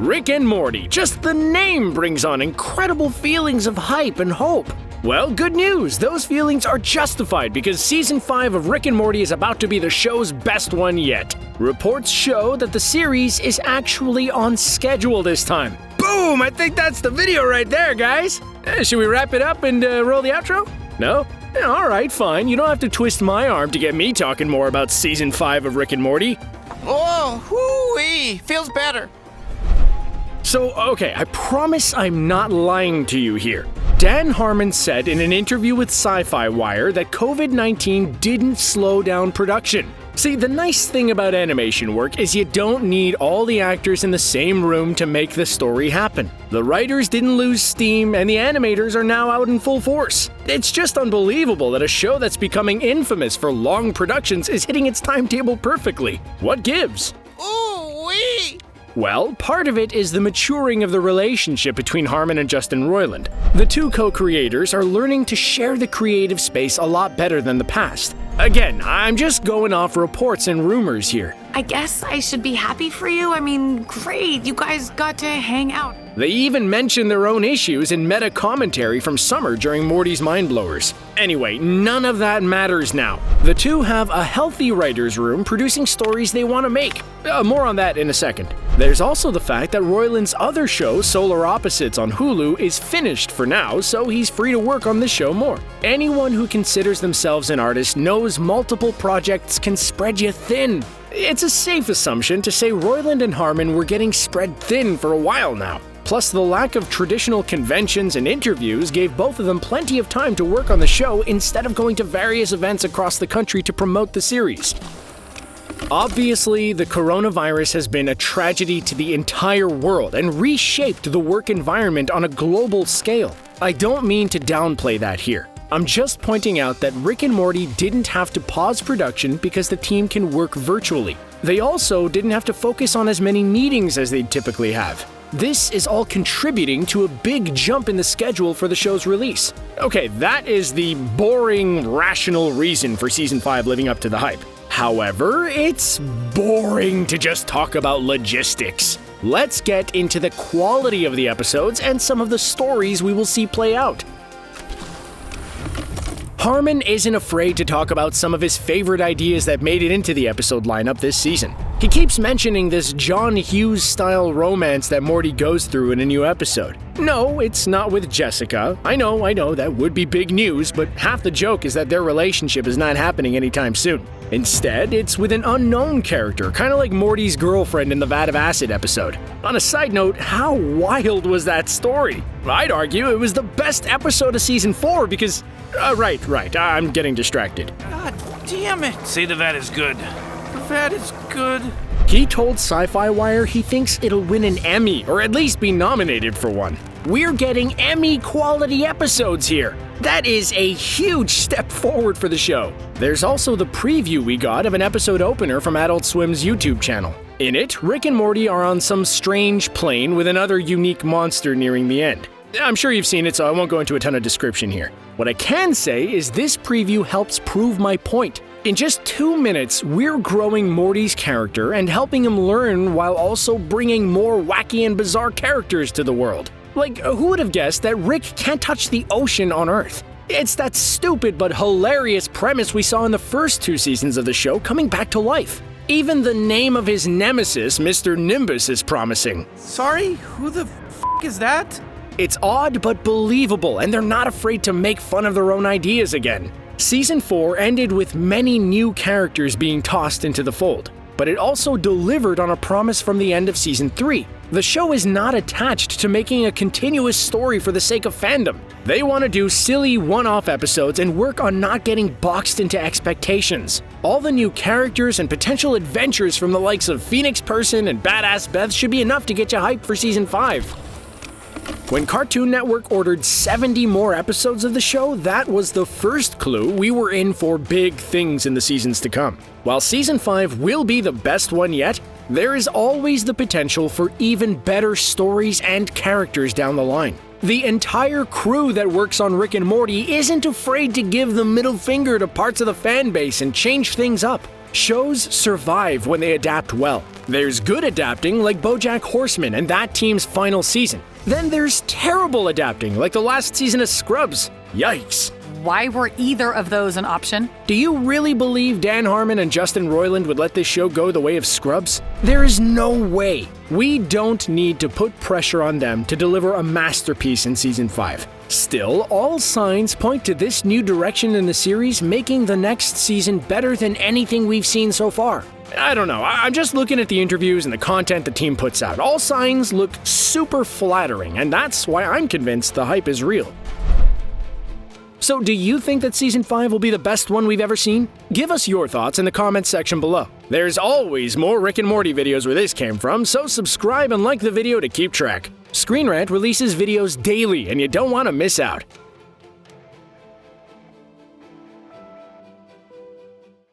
Rick and Morty, just the name brings on incredible feelings of hype and hope. Well, good news, those feelings are justified because Season 5 of Rick and Morty is about to be the show's best one yet. Reports show that the series is actually on schedule this time. Boom! I think that's the video right there, guys! Should we wrap it up and roll the outro? No? Yeah, alright, fine. You don't have to twist my arm to get me talking more about Season 5 of Rick and Morty. Oh, whoo-wee! Feels better. So, okay, I promise I'm not lying to you here. Dan Harmon said in an interview with Sci-Fi Wire that COVID-19 didn't slow down production. See, the nice thing about animation work is you don't need all the actors in the same room to make the story happen. The writers didn't lose steam, and the animators are now out in full force. It's just unbelievable that a show that's becoming infamous for long productions is hitting its timetable perfectly. What gives? Ooh-wee! Well, part of it is the maturing of the relationship between Harmon and Justin Roiland. The two co-creators are learning to share the creative space a lot better than the past. Again, I'm just going off reports and rumors here. I guess I should be happy for you. I mean, great, you guys got to hang out. They even mention their own issues in meta commentary from Summer during Morty's Mind Blowers. Anyway, none of that matters now. The two have a healthy writer's room producing stories they want to make. More on that in a second. There's also the fact that Roiland's other show, Solar Opposites on Hulu, is finished for now, so he's free to work on this show more. Anyone who considers themselves an artist knows multiple projects can spread you thin. It's a safe assumption to say Roiland and Harmon were getting spread thin for a while now. Plus, the lack of traditional conventions and interviews gave both of them plenty of time to work on the show instead of going to various events across the country to promote the series. Obviously, the coronavirus has been a tragedy to the entire world and reshaped the work environment on a global scale. I don't mean to downplay that here. I'm just pointing out that Rick and Morty didn't have to pause production because the team can work virtually. They also didn't have to focus on as many meetings as they'd typically have. This is all contributing to a big jump in the schedule for the show's release. Okay, that is the boring, rational reason for Season 5 living up to the hype. However, it's boring to just talk about logistics. Let's get into the quality of the episodes and some of the stories we will see play out. Harmon isn't afraid to talk about some of his favorite ideas that made it into the episode lineup this season. He keeps mentioning this John Hughes-style romance that Morty goes through in a new episode. No, it's not with Jessica. I know, that would be big news, but half the joke is that their relationship is not happening anytime soon. Instead, it's with an unknown character, kind of like Morty's girlfriend in the Vat of Acid episode. On a side note, how wild was that story? I'd argue it was the best episode of Season 4 because... Right, I'm getting distracted. God damn it! Say the vat is good. The vat is good. He told Sci-Fi Wire he thinks it'll win an Emmy, or at least be nominated for one. We're getting Emmy-quality episodes here. That is a huge step forward for the show. There's also the preview we got of an episode opener from Adult Swim's YouTube channel. In it, Rick and Morty are on some strange plane with another unique monster nearing the end. I'm sure you've seen it, so I won't go into a ton of description here. What I can say is this preview helps prove my point. In just 2 minutes, we're growing Morty's character and helping him learn while also bringing more wacky and bizarre characters to the world. Like, who would have guessed that Rick can't touch the ocean on Earth? It's that stupid but hilarious premise we saw in the first 2 seasons of the show coming back to life. Even the name of his nemesis, Mr. Nimbus, is promising. Sorry? Who the f*** is that? It's odd but believable, and they're not afraid to make fun of their own ideas again. Season 4 ended with many new characters being tossed into the fold, but it also delivered on a promise from the end of Season 3. The show is not attached to making a continuous story for the sake of fandom. They want to do silly one-off episodes and work on not getting boxed into expectations. All the new characters and potential adventures from the likes of Phoenix Person and Badass Beth should be enough to get you hyped for Season 5. When Cartoon Network ordered 70 more episodes of the show, that was the first clue we were in for big things in the seasons to come. While Season 5 will be the best one yet, there is always the potential for even better stories and characters down the line. The entire crew that works on Rick and Morty isn't afraid to give the middle finger to parts of the fan base and change things up. Shows survive when they adapt well. There's good adapting like BoJack Horseman and that team's final season. Then there's terrible adapting like the last season of Scrubs. Yikes. Why were either of those an option? Do you really believe Dan Harmon and Justin Roiland would let this show go the way of Scrubs? There is no way. We don't need to put pressure on them to deliver a masterpiece in Season 5. Still, all signs point to this new direction in the series making the next season better than anything we've seen so far. I don't know, I'm just looking at the interviews and the content the team puts out. All signs look super flattering, and that's why I'm convinced the hype is real. So do you think that Season 5 will be the best one we've ever seen? Give us your thoughts in the comments section below. There's always more Rick and Morty videos where this came from, so subscribe and like the video to keep track. ScreenRant releases videos daily and you don't want to miss out.